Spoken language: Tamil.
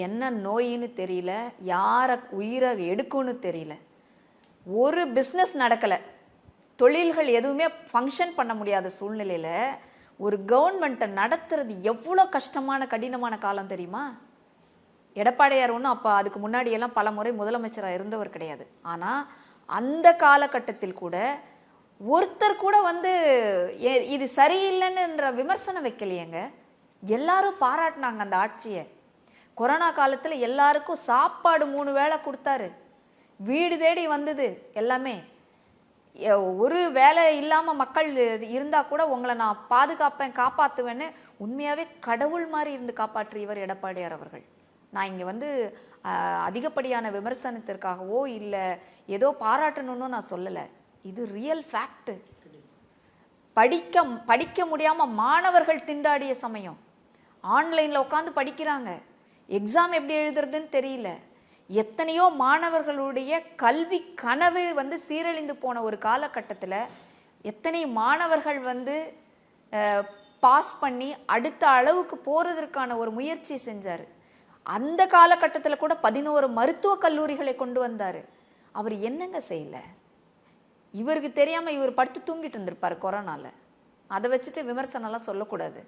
என்ன நோயின்னு தெரியல, யாரை உயிரை எடுக்கும்னு தெரியல. ஒரு பிஸ்னஸ் நடக்கலை, தொழில்கள் எதுவுமே ஃபங்க்ஷன் பண்ண முடியாத சூழ்நிலையில் ஒரு கவர்மெண்ட்டை நடத்துறது எவ்வளோ கஷ்டமான கடினமான காலம் தெரியுமா? எடப்பாடியார் ஒன்றும் அப்போ அதுக்கு முன்னாடியெல்லாம் பல முறை முதலமைச்சராக இருந்தவர் கிடையாது. ஆனால் அந்த காலகட்டத்தில் கூட ஒருத்தர் கூட வந்து இது சரியில்லைன்னுன்ற விமர்சனம் வைக்கலையேங்க. எல்லாரும் பாராட்டினாங்க அந்த ஆட்சியை. கொரோனா காலத்தில் எல்லாருக்கும் சாப்பாடு 3 வேளை கொடுத்தாரு, வீடு தேடி வந்தது எல்லாமே. ஒரு வேலை இல்லாமல் மக்கள் இருந்தால் கூட உங்களை நான் பாதுகாப்பேன் காப்பாற்றுவேன்னு உண்மையாகவே கடவுள் மாதிரி இருந்து காப்பாற்றியவர் எடப்பாடியார் அவர்கள். நான் இங்கே வந்து அதிகப்படியான விமர்சனத்திற்காகவோ இல்லை ஏதோ பாராட்டணும்னு நான் சொல்லலை. இது ரியல் ஃபேக்ட். படிக்க முடியாமல் மாணவர்கள் திண்டாடிய சமயம், ஆன்லைனில் உட்காந்து படிக்கிறாங்க, எக்ஸாம் எப்படி எழுதுறதுன்னு தெரியல. எத்தனையோ மாணவர்களுடைய கல்வி கனவு வந்து சீரழிந்து போன ஒரு காலகட்டத்தில் எத்தனை மாணவர்கள் வந்து பாஸ் பண்ணி அடுத்த அளவுக்கு போகிறதுக்கான ஒரு முயற்சி செஞ்சார். அந்த காலகட்டத்தில் கூட 11 மருத்துவக் கல்லூரிகளை கொண்டு வந்தார். அவர் என்னங்க செய்யலை? இவருக்கு தெரியாமல் இவர் படுத்து தூங்கிட்டு இருந்திருப்பார் கொரோனாவில். அதை வச்சுட்டு விமர்சனம்லாம் சொல்லக்கூடாது.